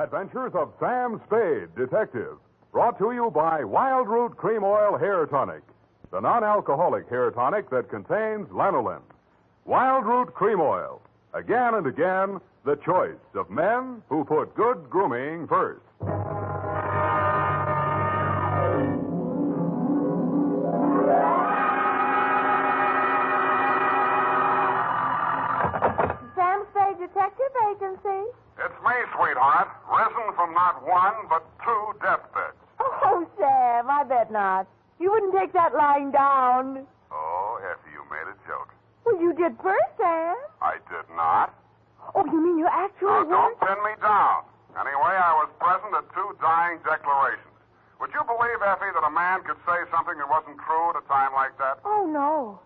Adventures of Sam Spade, Detective. Brought to you by Wild Root Cream Oil Hair Tonic, the non-alcoholic hair tonic that contains lanolin. Wild Root Cream Oil. Again and again, the choice of men who put good grooming first. Sam Spade Detective Agency. It's me, sweetheart. Risen from not one, but two deathbeds. Oh, Sam, I bet not. You wouldn't take that lying down. Oh, Effie, you made a joke. Well, you did first, Sam. I did not. Oh, you mean you actually Now, don't weren't? pin me down. Anyway, I was present at two dying declarations. Would you believe, Effie, that a man could say something that wasn't true at a time like that? Oh, no.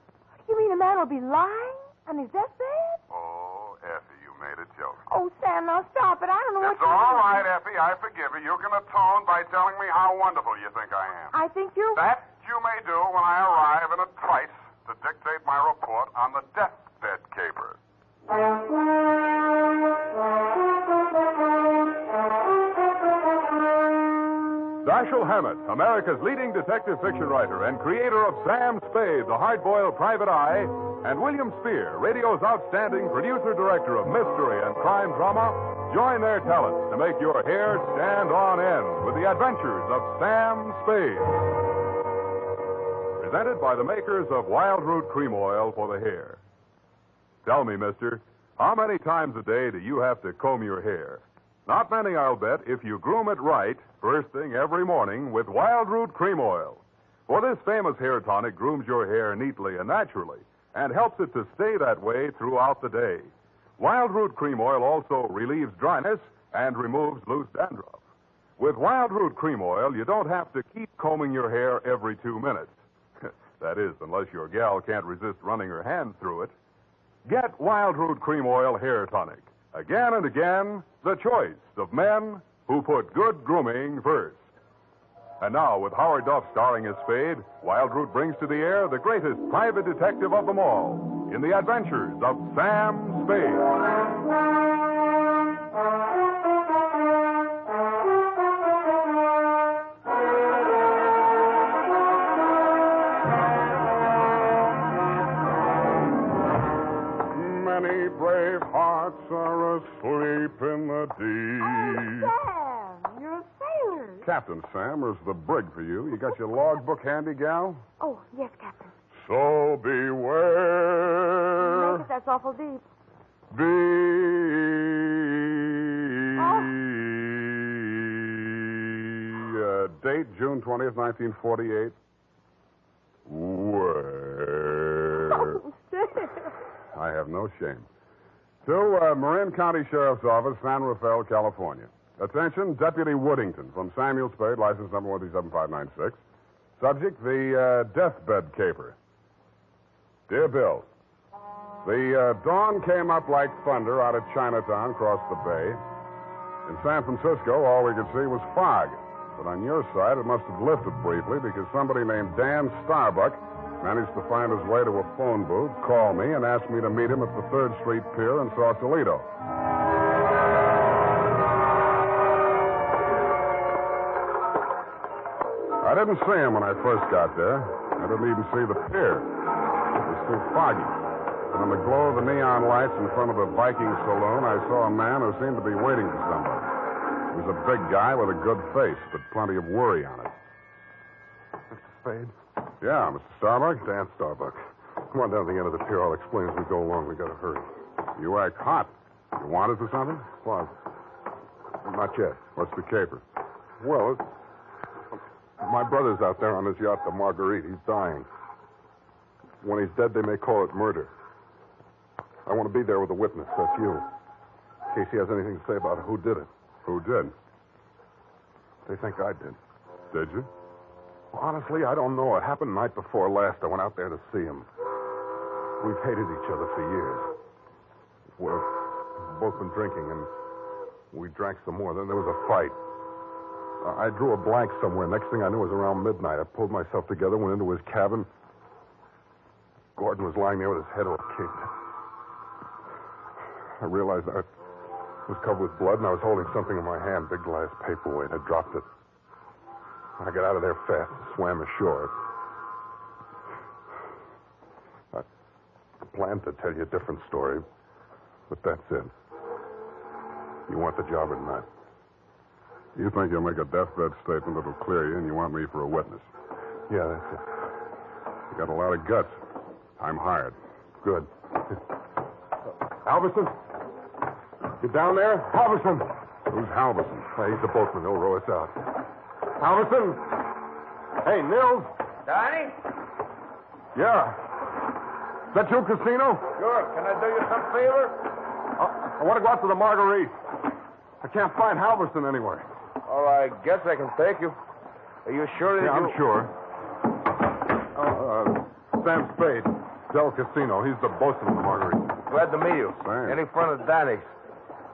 You mean a man will be lying on his deathbed? Oh, Effie, you made a joke. Oh, Sam, now stop it. I don't know what It's all right, Effie. I forgive you. You can atone by telling me how wonderful you think I am. I think you're... That you may do when I arrive in a trice to dictate my report on the deathbed caper. Dashiell Hammett, America's leading detective fiction writer and creator of Sam Spade, the hard-boiled private eye, and William Spear, radio's outstanding producer-director of mystery and crime drama, join their talents to make your hair stand on end with the adventures of Sam Spade. Presented by the makers of Wild Root Cream Oil for the hair. Tell me, mister, how many times a day do you have to comb your hair? Not many, I'll bet, if you groom it right first thing every morning with Wild Root Cream Oil. For this famous hair tonic grooms your hair neatly and naturally and helps it to stay that way throughout the day. Wild Root Cream Oil also relieves dryness and removes loose dandruff. With Wild Root Cream Oil, you don't have to keep combing your hair every 2 minutes. That is, unless your gal can't resist running her hand through it. Get Wild Root Cream Oil Hair Tonic. Again and again, the choice of men who put good grooming first. And now, with Howard Duff starring as Spade, Wild Root brings to the air the greatest private detective of them all in the adventures of Sam Spade. Many brave hearts are asleep in the deep. Oh, Sam, you're a sailor. Captain Sam, is the brig for you. You got your logbook handy, gal? Oh, yes, Captain. So beware. Make it, that's awful deep. Date, June 20th, 1948. Where? Oh, Sam. I have no shame. To Marin County Sheriff's Office, San Rafael, California. Attention, Deputy Woodington from Samuel Spade, license number 137596. Subject, the deathbed caper. Dear Bill, the dawn came up like thunder out of Chinatown across the bay. In San Francisco, all we could see was fog. But on your side, it must have lifted briefly because somebody named Dan Starbuck managed to find his way to a phone booth, called me, and asked me to meet him at the 3rd Street Pier in Sausalito. I didn't see him when I first got there. I didn't even see the pier. It was too foggy. But in the glow of the neon lights in front of the Viking Saloon, I saw a man who seemed to be waiting for somebody. He was a big guy with a good face, but plenty of worry on it. Mr. Spade? Yeah, Mr. Starbuck? Dan Starbuck. Come on down to the end of the pier. I'll explain as we go along. We gotta hurry. You act hot. You wanted for something? Well, not yet. What's the caper? Well, my brother's out there on his yacht, the Marguerite. He's dying. When he's dead, they may call it murder. I want to be there with a witness. That's you. In case he has anything to say about who did it. Who did? They think I did. Did you? Honestly, I don't know. It happened the night before last. I went out there to see him. We've hated each other for years. We've both been drinking, and we drank some more. Then there was a fight. I drew a blank somewhere. Next thing I knew, it was around midnight. I pulled myself together, went into his cabin. Gordon was lying there with his head all kicked. I realized was covered with blood, and I was holding something in my hand, big glass paperweight. I dropped it. I got out of there fast and swam ashore. I planned to tell you a different story, but that's it. You want the job or not? You think you'll make a deathbed statement that'll clear you, and you want me for a witness. Yeah, that's it. You got a lot of guts. I'm hired. Good. Halverson? You down there? Halverson! Who's Halverson? He's the boatman. He'll row us out. Halverson! Hey, Nils! Donnie? Yeah. Is that you, Casino? Sure. Can I do you some favor? I want to go out to the Marguerite. I can't find Halverson anywhere. Well, I guess I can take you. Are you sure that I'm sure. Sam Spade, Del Casino. He's the bosun of the Marguerite. Glad to meet you. Sam. Any friend of Danny's.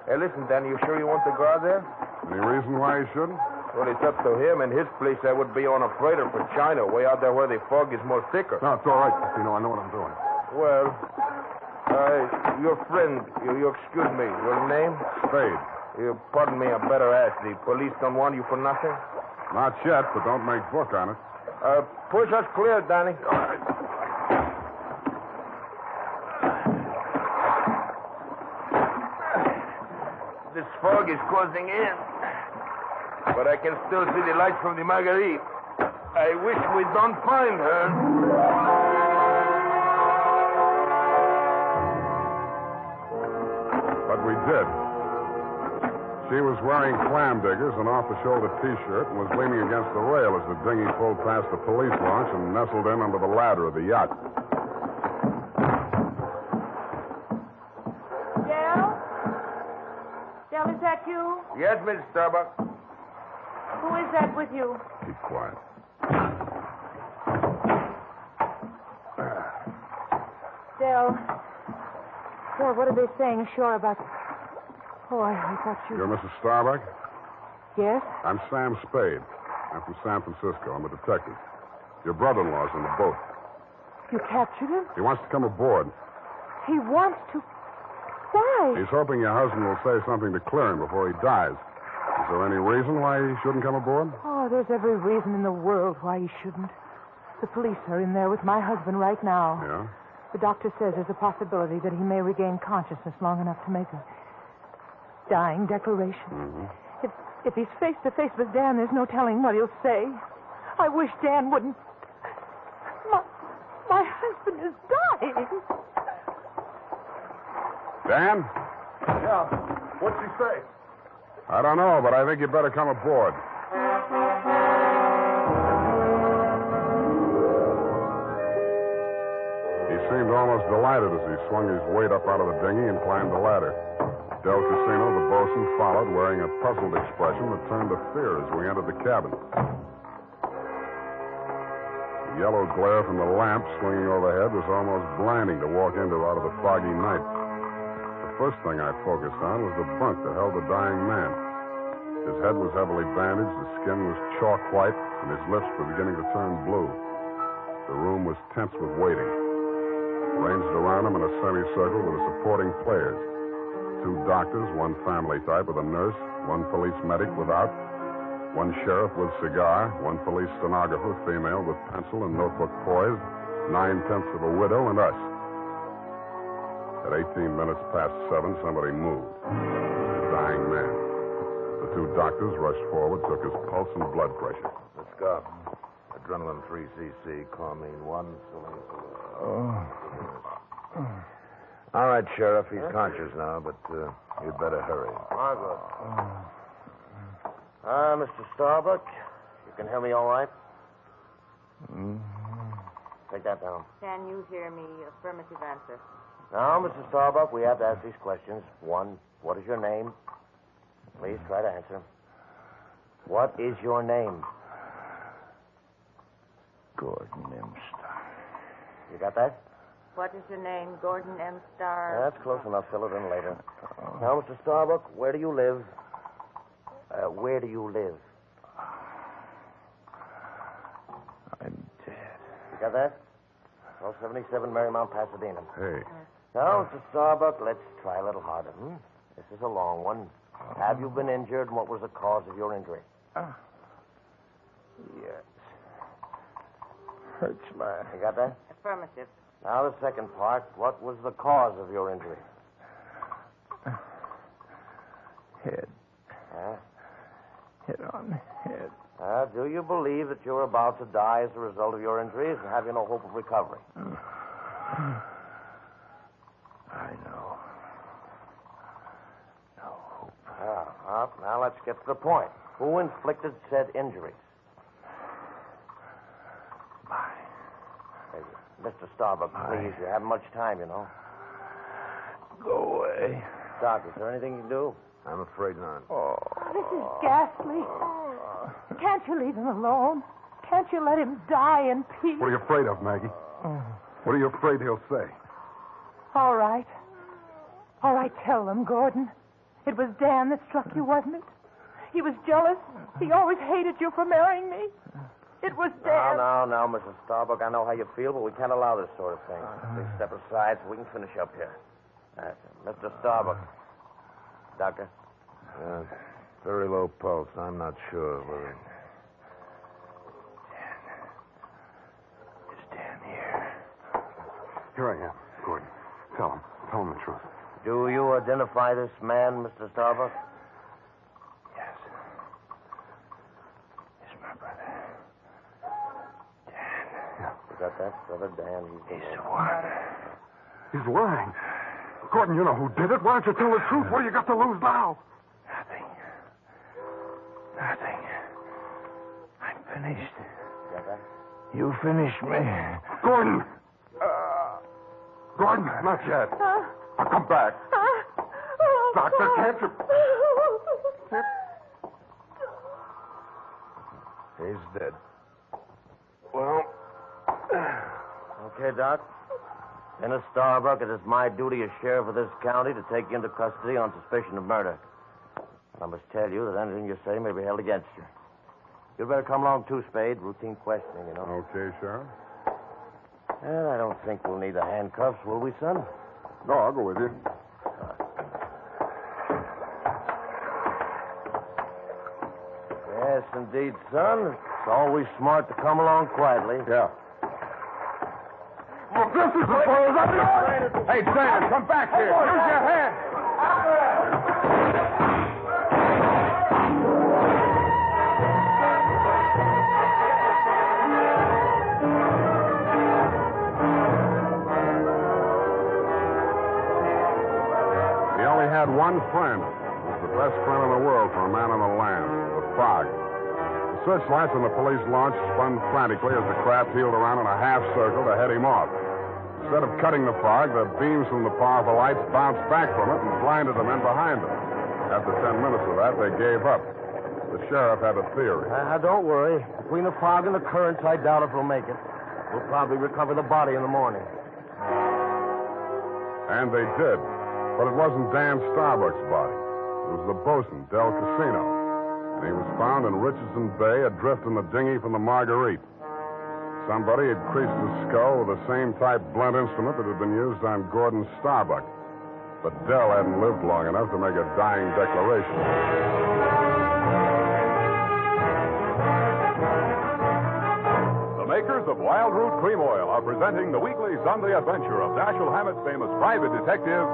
Hey, listen, Danny, you sure you want to go out there? Any reason why you shouldn't? Well, it's up to him. In his place, I would be on a freighter for China, way out there where the fog is more thicker. No, it's all right, Casino. I know what I'm doing. Well, your friend, you excuse me, your name? Spade. You pardon me, I better ask. The police don't want you for nothing? Not yet, but don't make book on it. Push us clear, Danny. All right. This fog is closing in. But I can still see the lights from the Marguerite. I wish we don't find her. But we did. She was wearing clam diggers, an off-the-shoulder T-shirt, and was leaning against the rail as the dinghy pulled past the police launch and nestled in under the ladder of the yacht. Dell? Dell, is that you? Yes, Miss Starbuck. Who is that with you? Keep quiet. Dell. Dell, what are they saying ashore about... Oh, I thought you... You're Mrs. Starbuck? Yes? I'm Sam Spade. I'm from San Francisco. I'm a detective. Your brother-in-law's in the boat. You captured him? He wants to come aboard. He wants to... Why? He's hoping your husband will say something to clear him before he dies. Is there any reason why he shouldn't come aboard? Oh, there's every reason in the world why he shouldn't. The police are in there with my husband right now. Yeah? The doctor says there's a possibility that he may regain consciousness long enough to make a dying declaration. Mm-hmm. If he's face to face with Dan, there's no telling what he'll say. I wish Dan wouldn't. My husband is dying. Dan? Yeah. What'd she say? I don't know, but I think you better come aboard. He seemed almost delighted as he swung his weight up out of the dinghy and climbed the ladder. Del Casino, the bosun, followed, wearing a puzzled expression that turned to fear as we entered the cabin. The yellow glare from the lamp swinging overhead was almost blinding to walk into out of the foggy night. The first thing I focused on was the bunk that held the dying man. His head was heavily bandaged, his skin was chalk white, and his lips were beginning to turn blue. The room was tense with waiting. Ranged around him in a semicircle were the supporting players. 2 doctors, 1 family type with a nurse, 1 police medic without, 1 sheriff with cigar, 1 police stenographer, female, with pencil and notebook poised, 9/10 of a widow, and us. At 18 minutes past 7, somebody moved. The dying man. The 2 doctors rushed forward, took his pulse and blood pressure. Let's go. Adrenaline 3cc, chlorine 1, All right, Sheriff. He's conscious now, but you'd better hurry. Margaret. Mr. Starbuck, you can hear me all right? Mm-hmm. Take that down. Can you hear me? Affirmative answer. Now, Mr. Starbuck, we have to ask these questions. 1, what is your name? Please try to answer. What is your name? Gordon M. Starr. You got that? What is your name? Gordon M. Starr. That's close enough. Fill it in later. Now, Mr. Starbuck, where do you live? Where do you live? I'm dead. You got that? 1277 Marymount, Pasadena. Hey, Now, Mr. Starbuck, let's try a little harder. is a long one. Have you been injured, and what was the cause of your injury? Yes. Hurts my... You got that? Affirmative. Now the second part. What was the cause of your injury? head. Huh? Hit on the head. Do you believe that you're about to die as a result of your injuries, and have you no hope of recovery? I know. No hope. Now let's get to the point. Who inflicted said injuries? Hey, Mr. Starbuck, please. You haven't much time, you know. Go away. Doc, is there anything you can do? I'm afraid not. Oh, this is ghastly. Can't you leave him alone? Can't you let him die in peace? What are you afraid of, Maggie? What are you afraid he'll say? All right. All right, tell them, Gordon. It was Dan that struck you, wasn't it? He was jealous. He always hated you for marrying me. It was Dan. Now, Mrs. Starbuck, I know how you feel, but we can't allow this sort of thing. Please step aside so we can finish up here. That's it. Mr. Starbuck. Doctor? Very low pulse. I'm not sure whether... Is Dan here? Here I am, Gordon. Tell him the truth. Do you identify this man, Mr. Starbuck? Yes. He's my brother. Dan. You got that, brother Dan? He's the one. He's lying. Gordon, you know who did it. Why don't you tell the truth? What do you got to lose now? Nothing. I'm finished. You got that? You finished me. Gordon! Gordon, not yet. I'll come back. Doctor, can't you... He's dead. Well... Okay, Doc. Dennis Starbuck, it is my duty as sheriff of this county to take you into custody on suspicion of murder. I must tell you that anything you say may be held against you. You'd better come along, too, Spade. Routine questioning, you know. Okay, Sheriff. Well, I don't think we'll need the handcuffs, will we, son? No, I'll go with you. Yes, indeed, son. It's always smart to come along quietly. Yeah. Well, this is the far as I... Hey, Dan, come back here. Use your head. He only had one friend. It was the best friend in the world for a man on the land, the fog. The searchlights on the police launch spun frantically as the craft heeled around in a half circle to head him off. Instead of cutting the fog, the beams from the powerful lights bounced back from it and blinded the men behind them. After 10 minutes of that, they gave up. The sheriff had a theory. Don't worry. Between the fog and the currents, I doubt if we'll make it. We'll probably recover the body in the morning. And they did. But it wasn't Dan Starbuck's body. It was the bosun, Del Casino. And he was found in Richardson Bay, adrift in the dinghy from the Marguerite. Somebody had creased his skull with the same type blunt instrument that had been used on Gordon Starbuck. But Del hadn't lived long enough to make a dying declaration. The makers of Wild Root Cream Oil are presenting the weekly Sunday adventure of Dashiell Hammett's famous private detective,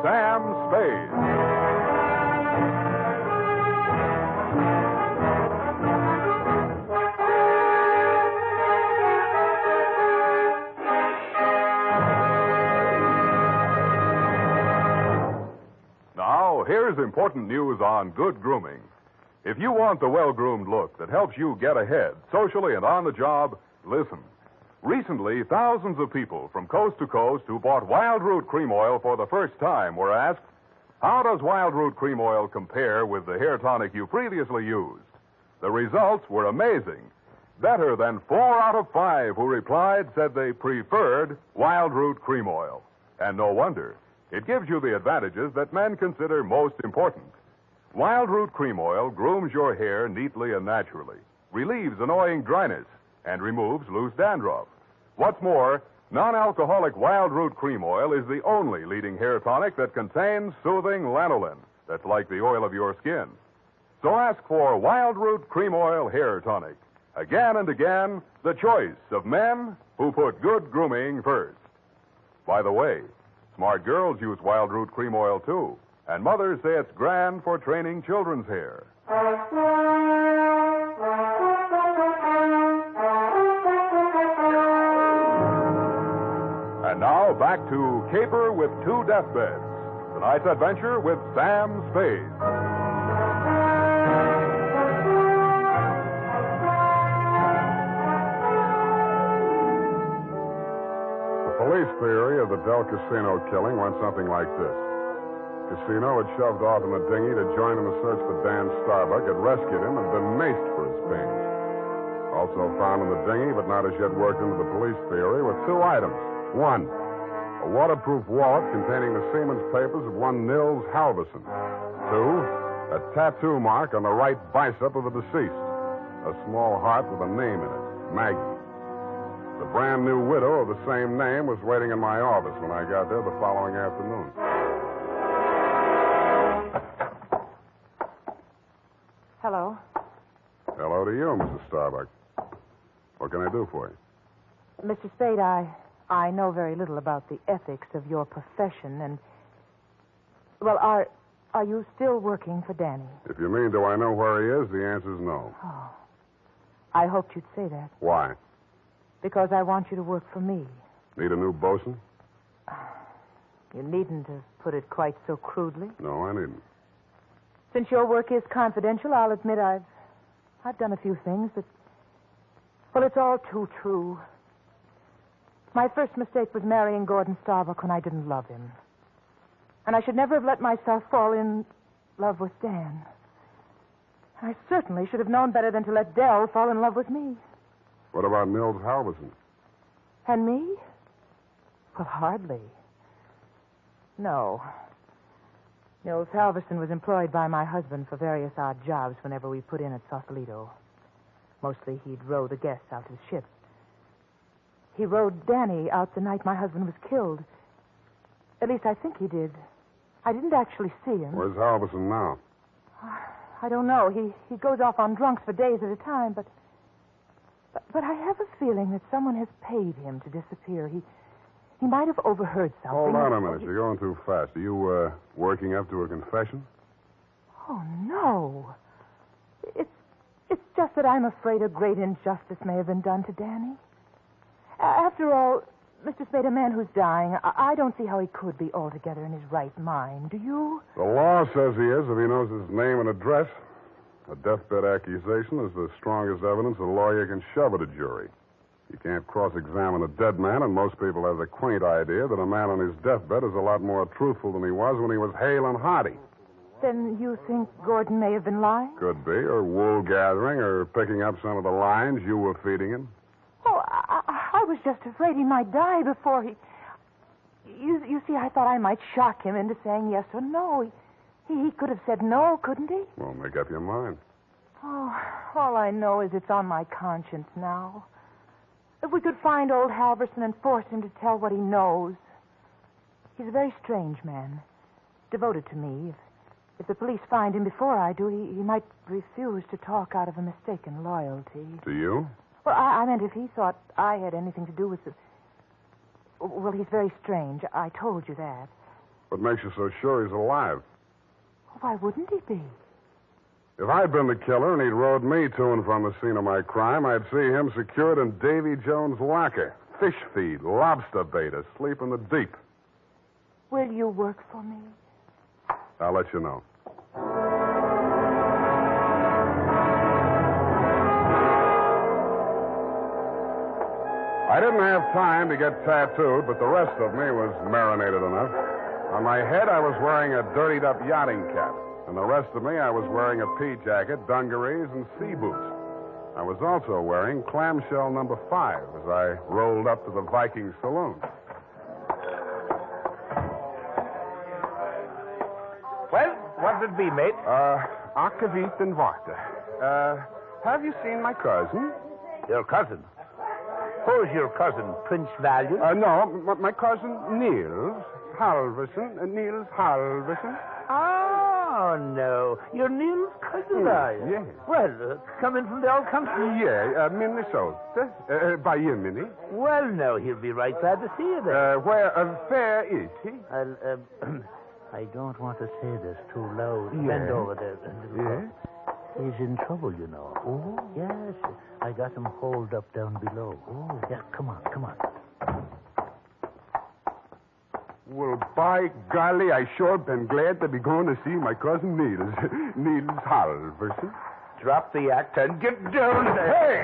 Sam Spade. Now, here's important news on good grooming. If you want the well-groomed look that helps you get ahead, socially and on the job, listen. Recently, thousands of people from coast to coast who bought Wild Root Cream Oil for the first time were asked, how does Wild Root Cream Oil compare with the hair tonic you previously used? The results were amazing. Better than 4 out of 5 who replied said they preferred Wild Root Cream Oil. And no wonder. It gives you the advantages that men consider most important. Wild Root Cream Oil grooms your hair neatly and naturally, relieves annoying dryness, and removes loose dandruff. What's more, non-alcoholic Wild Root Cream Oil is the only leading hair tonic that contains soothing lanolin, that's like the oil of your skin. So ask for Wild Root Cream Oil Hair Tonic. Again and again, the choice of men who put good grooming first. By the way, smart girls use Wild Root Cream Oil, too. And mothers say it's grand for training children's hair. And now, back to Caper with Two Deathbeds. Tonight's adventure with Sam Spade. The police theory of the Del Casino killing went something like this. Casino had shoved off in the dinghy to join in the search for Dan Starbuck, had rescued him, and been maced for his pains. Also found in the dinghy, but not as yet worked into the police theory, were two items. One, a waterproof wallet containing the seaman's papers of one Nils Halverson. Two, a tattoo mark on the right bicep of the deceased. A small heart with a name in it, Maggie. The brand new widow of the same name was waiting in my office when I got there the following afternoon. Hello. Hello to you, Mrs. Starbuck. What can I do for you? Mr. Spade, I know very little about the ethics of your profession, and... Well, are you still working for Danny? If you mean, do I know where he is, the answer's no. Oh. I hoped you'd say that. Why? Because I want you to work for me. Need a new bosun? You needn't have put it quite so crudely. No, I needn't. Since your work is confidential, I'll admit I've done a few things that... Well, it's all too true. My first mistake was marrying Gordon Starbuck when I didn't love him. And I should never have let myself fall in love with Dan. I certainly should have known better than to let Dell fall in love with me. What about Nils Halverson? And me? Well, hardly. No. Nils Halverson was employed by my husband for various odd jobs whenever we put in at Sausalito. Mostly he'd row the guests out to the ship. He rowed Danny out the night my husband was killed. At least I think he did. I didn't actually see him. Where's Halverson now? I don't know. He goes off on drunks for days at a time, but I have a feeling that someone has paid him to disappear. He might have overheard something. Hold on a minute. You're going too fast. Are you working up to a confession? Oh, no. It's just that I'm afraid a great injustice may have been done to Danny. After all, Mr. Spade, a man who's dying, I don't see how he could be altogether in his right mind. Do you? The law says he is if he knows his name and address. A deathbed accusation is the strongest evidence a lawyer can shove at a jury. You can't cross-examine a dead man, and most people have the quaint idea that a man on his deathbed is a lot more truthful than he was when he was hale and hearty. Then you think Gordon may have been lying? Could be, or wool gathering, or picking up some of the lines you were feeding him. Oh, I was just afraid he might die before he... You see, I thought I might shock him into saying yes or no. He could have said no, couldn't he? Well, make up your mind. Oh, all I know is it's on my conscience now. If we could find old Halverson and force him to tell what he knows. He's a very strange man. Devoted to me. If the police find him before I do, he might refuse to talk out of a mistaken loyalty. To you? Well, I meant if he thought I had anything to do with the... Well, he's very strange. I told you that. What makes you so sure he's alive? Why wouldn't he be? If I'd been the killer and he'd rode me to and from the scene of my crime, I'd see him secured in Davy Jones' locker. Fish feed, lobster bait, asleep in the deep. Will you work for me? I'll let you know. I didn't have time to get tattooed, but the rest of me was marinated enough. On my head, I was wearing a dirtied-up yachting cap. And the rest of me, I was wearing a pea jacket, dungarees, and sea boots. I was also wearing clamshell number 5 as I rolled up to the Viking saloon. Well, what'd it be, mate? Akavit and water. Have you seen my cousin? Your cousin? Who's your cousin, Prince Valiant? No, my cousin Niels Halverson. Niels Halverson. Ah, Oh, no. You're Neil's cousin, are you? Yes. Well, coming from the old country? Yeah, Minnesota. By you, Minnie. Well, no, he'll be right glad to see you there. Where is he? I don't want to say this too loud. Yeah. Bend over there. Yeah? He's in trouble, you know. Oh? Yes, I got him holed up down below. Oh, yeah, come on. Well, by golly, I sure been glad to be going to see my cousin Niels. Niels Halverson. Drop the act and get down there. Hey!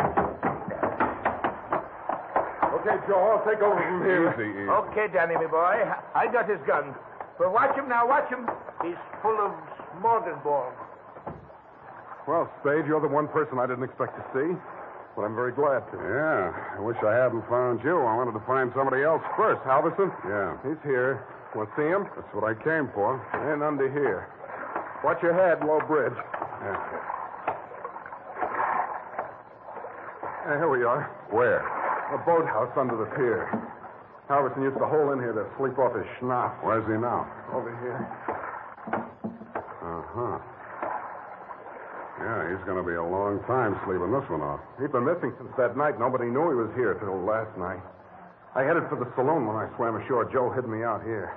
Okay, Joe, I'll take over from here. Easy. Okay, Danny, my boy. I got his gun. But watch him now, watch him. He's full of smorgasbord. Well, Spade, you're the one person I didn't expect to see, but I'm very glad to. Yeah, I wish I hadn't found you. I wanted to find somebody else first. Halverson? Yeah. He's here. Want to see him? That's what I came for. And under here. Watch your head, low bridge. Yeah, here we are. Where? A boathouse under the pier. Halverson used to hole in here to sleep off his schnapp. Where's he now? Over here. Uh-huh. Yeah, he's going to be a long time sleeping this one off. He'd been missing since that night. Nobody knew he was here till last night. I headed for the saloon when I swam ashore. Joe hid me out here.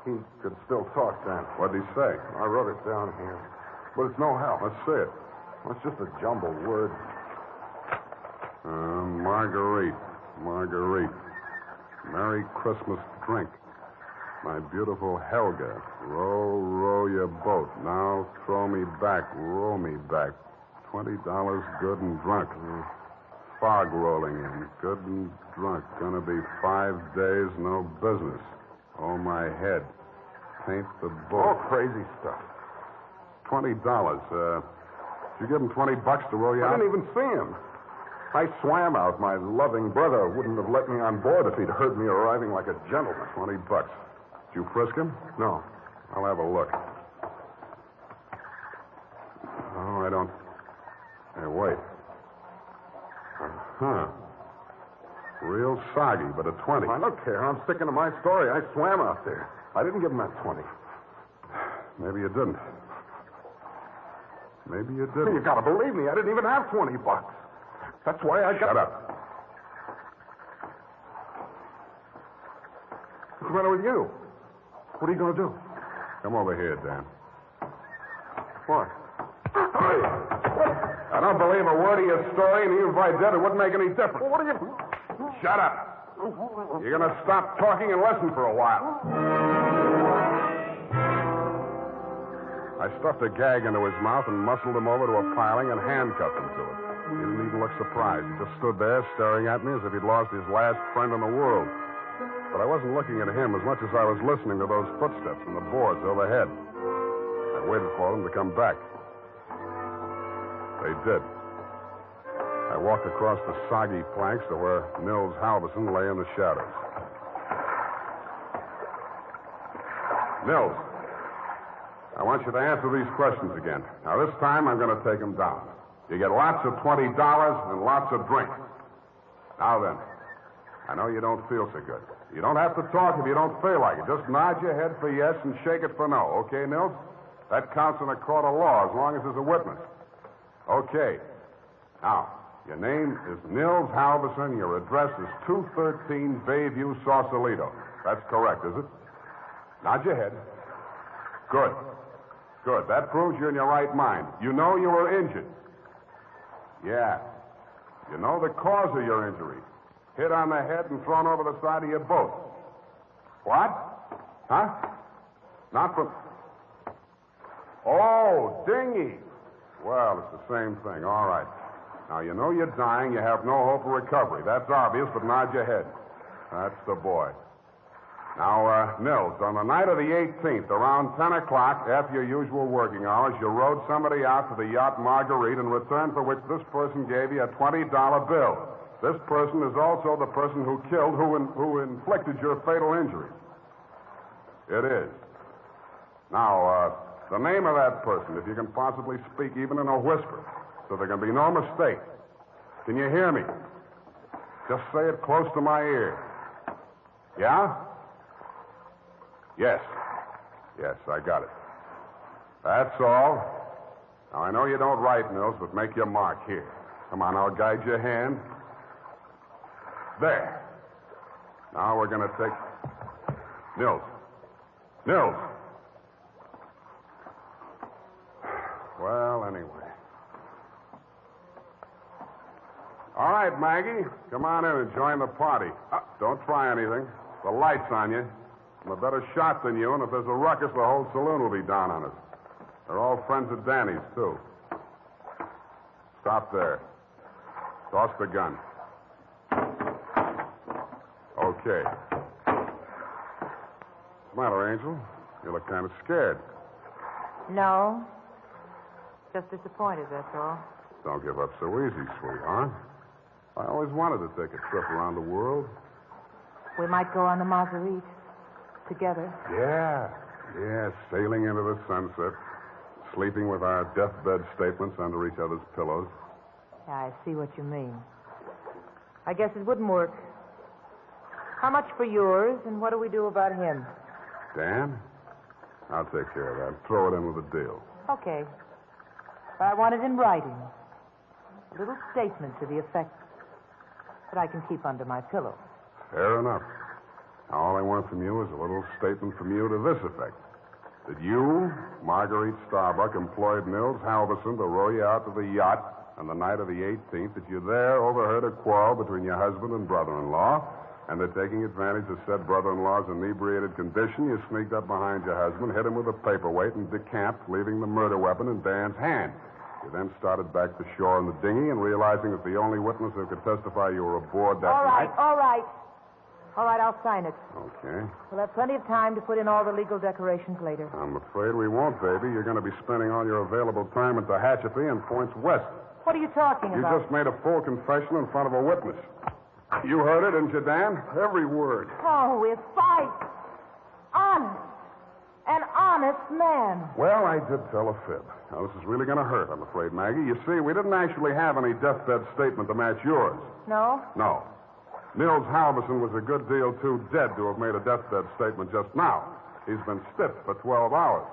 He could still talk then. What'd he say? I wrote it down here. But it's no help. Let's see it. Well, it's just a jumbled word. Marguerite. Merry Christmas drink. My beautiful Helga. Row your boat. Now throw me back. Row me back. $20 good and drunk. Fog rolling in. Good and drunk. Gonna be 5 days, no business. Oh, my head. Paint the boat. All crazy stuff. $20. Did you give him $20 to row you out? I didn't even see him. I swam out. My loving brother wouldn't have let me on board if he'd heard me arriving like a gentleman. $20. Did you frisk him? No. I'll have a look. Oh, I don't... Hey, wait. Uh-huh. Real soggy, but a 20. I don't care. I'm sticking to my story. I swam out there. I didn't give him that 20. Maybe you didn't. You gotta believe me. I didn't even have $20. That's why I got... Shut up. What's the matter with you? What are you gonna do? Come over here, Dan. What? I don't believe a word of your story, and even if I did, it wouldn't make any difference. What are you... Shut up. You're going to stop talking and listen for a while. I stuffed a gag into his mouth and muscled him over to a piling and handcuffed him to it. He didn't even look surprised. He just stood there staring at me as if he'd lost his last friend in the world. But I wasn't looking at him as much as I was listening to those footsteps and the boards overhead. I waited for them to come back. They did. I walked across the soggy planks to where Nils Halverson lay in the shadows. Nils, I want you to answer these questions again. Now, this time I'm going to take them down. You get lots of $20 and lots of drink. Now then, I know you don't feel so good. You don't have to talk if you don't feel like it. Just nod your head for yes and shake it for no. Okay, Nils? That counts in a court of law as long as there's a witness. Okay. Now, your name is Nils Halverson. Your address is 213 Bayview, Sausalito. That's correct, is it? Nod your head. Good. Good. That proves you're in your right mind. You know you were injured. Yeah. You know the cause of your injury. Hit on the head and thrown over the side of your boat. What? Huh? Not from... Oh, dinghy. Well, it's the same thing. All right. Now, you know you're dying. You have no hope of recovery. That's obvious, but nod your head. That's the boy. Now, Nils, on the night of the 18th, around 10 o'clock, after your usual working hours, you rowed somebody out to the yacht Marguerite, in return for which this person gave you a $20 bill. This person is also the person who killed, who inflicted your fatal injury. It is. Now, the name of that person, if you can possibly speak even in a whisper, so there can be no mistake. Can you hear me? Just say it close to my ear. Yeah? Yes. Yes, I got it. That's all. Now, I know you don't write, Nils, but make your mark here. Come on, I'll guide your hand. There. Now we're going to take... Nils. Nils. Well, anyway. All right, Maggie. Come on in and join the party. Don't try anything. The light's on you. I'm a better shot than you, and if there's a ruckus, the whole saloon will be down on us. They're all friends of Danny's, too. Stop there. Toss the gun. Okay. What's the matter, Angel? You look kind of scared. No. Just disappointed, that's all. Don't give up so easy, sweetheart. I always wanted to take a trip around the world. We might go on the Marguerite together. Yeah, sailing into the sunset, sleeping with our deathbed statements under each other's pillows. Yeah, I see what you mean. I guess it wouldn't work. How much for yours, and what do we do about him? Dan? I'll take care of that. Throw it in with a deal. Okay. But I want it in writing. A little statement to the effect that I can keep under my pillow. Fair enough. Now, all I want from you is a little statement from you to this effect. That you, Marguerite Starbuck, employed Nils Halverson to row you out to the yacht on the night of the 18th, that you there overheard a quarrel between your husband and brother-in-law, and that taking advantage of said brother-in-law's inebriated condition, you sneaked up behind your husband, hit him with a paperweight, and decamped, leaving the murder weapon in Dan's hand. You then started back to shore in the dinghy, and realizing that the only witness who could testify you were aboard that night... All right. All right, I'll sign it. Okay. We'll have plenty of time to put in all the legal decorations later. I'm afraid we won't, baby. You're going to be spending all your available time at Tehachapi and points west. What are you talking You about? just made a full confession in front of a witness. You heard it, didn't you, Dan? Every word. Oh, we're fight. Honest. An honest man. Well, I did tell a fib. Now, this is really going to hurt, I'm afraid, Maggie. You see, we didn't actually have any deathbed statement to match yours. No? No. Nils Halverson was a good deal too dead to have made a deathbed statement just now. He's been stiff for 12 hours.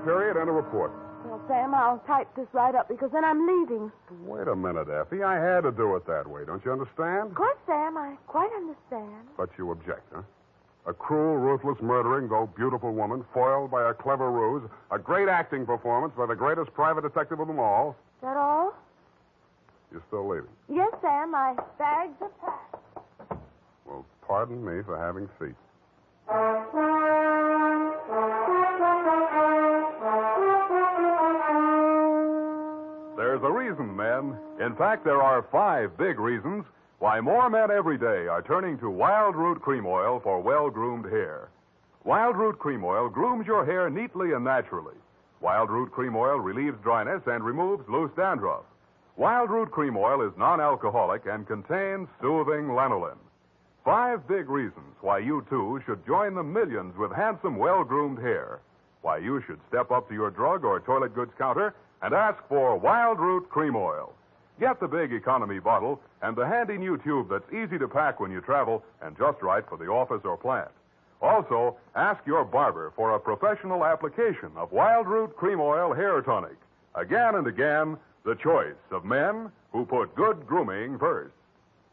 Period, and a report. Well, Sam, I'll type this right up because then I'm leaving. Wait a minute, Effie. I had to do it that way. Don't you understand? Of course, Sam, I quite understand. But you object, huh? A cruel, ruthless, murdering, though beautiful woman, foiled by a clever ruse, a great acting performance by the greatest private detective of them all. Is that all? You're still leaving? Yes, Sam, my bags are packed. Well, pardon me for having feet. There's a reason, men. In fact, there are 5 big reasons why more men every day are turning to Wild Root Cream Oil for well-groomed hair. Wild Root Cream Oil grooms your hair neatly and naturally. Wild Root Cream Oil relieves dryness and removes loose dandruff. Wild Root Cream Oil is non-alcoholic and contains soothing lanolin. 5 big reasons why you, too, should join the millions with handsome, well-groomed hair. Why you should step up to your drug or toilet goods counter and ask for Wild Root Cream Oil. Get the big economy bottle and the handy new tube that's easy to pack when you travel and just right for the office or plant. Also, ask your barber for a professional application of Wild Root Cream Oil Hair Tonic. Again and again, the choice of men who put good grooming first.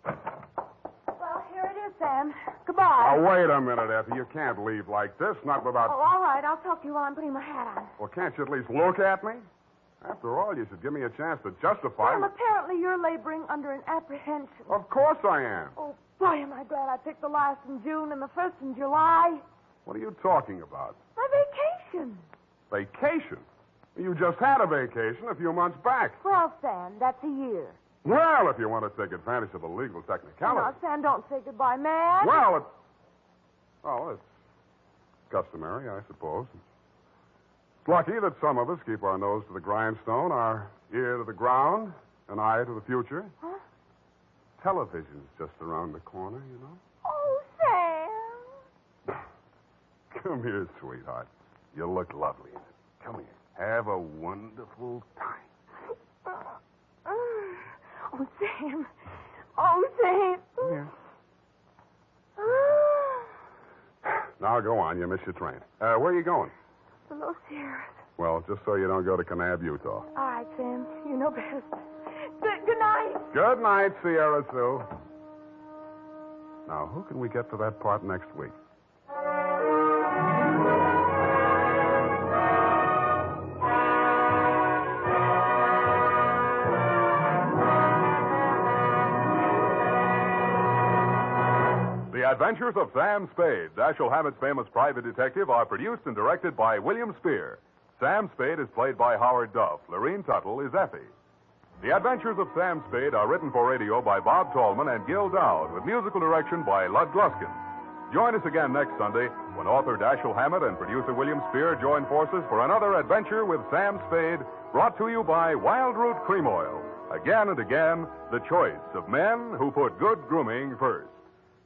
Well, here it is, Sam. Goodbye. Now, wait a minute, Effie. You can't leave like this, not without... Oh, all right. I'll talk to you while I'm putting my hat on. Well, can't you at least look at me? After all, you should give me a chance to justify... Sam, apparently you're laboring under an apprehension. Of course I am. Oh, boy, am I glad I picked the last in June and the first in July. What are you talking about? My vacation. Vacation? You just had a vacation a few months back. Well, Sam, that's a year. Well, if you want to take advantage of the legal technicality... Now, Sam, don't say goodbye, man. Well, it's customary, I suppose. It's lucky that some of us keep our nose to the grindstone, our ear to the ground, an eye to the future. Huh? Television's just around the corner, you know. Oh, Sam. Come here, sweetheart. You look lovely in it. Come here. Have a wonderful time. Oh, Sam. Oh, Oh, Sam. Here. Now, go on. You missed your train. Where are you going? The Los Sierras. Well, just so you don't go to Kanab, Utah. All right, Sam. You know best. Good night. Good night, Sierra Sue. Now, who can we get for that part next week? The Adventures of Sam Spade, Dashiell Hammett's famous private detective, are produced and directed by William Spear. Sam Spade is played by Howard Duff. Lorene Tuttle is Effie. The Adventures of Sam Spade are written for radio by Bob Tallman and Gil Dowd, with musical direction by Lud Gluskin. Join us again next Sunday when author Dashiell Hammett and producer William Spear join forces for another adventure with Sam Spade, brought to you by Wild Root Cream Oil. Again and again, the choice of men who put good grooming first.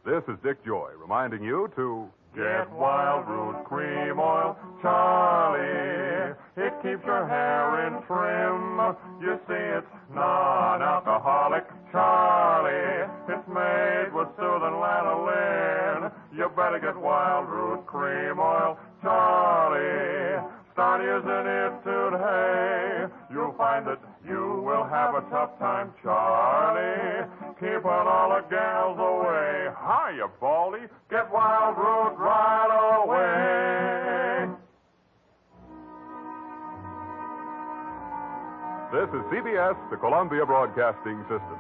This is Dick Joy reminding you to get Wild Root Cream Oil, Charlie. It keeps your hair in trim. You see, it's non-alcoholic, Charlie. It's made with soothing lanolin. You better get Wild Root Cream Oil, Charlie. Start using it today. You'll find that you will have a tough time, Charlie. Keeping all the gals away. Hiya, Baldy. Get Wild Root right away. This is CBS, the Columbia Broadcasting System.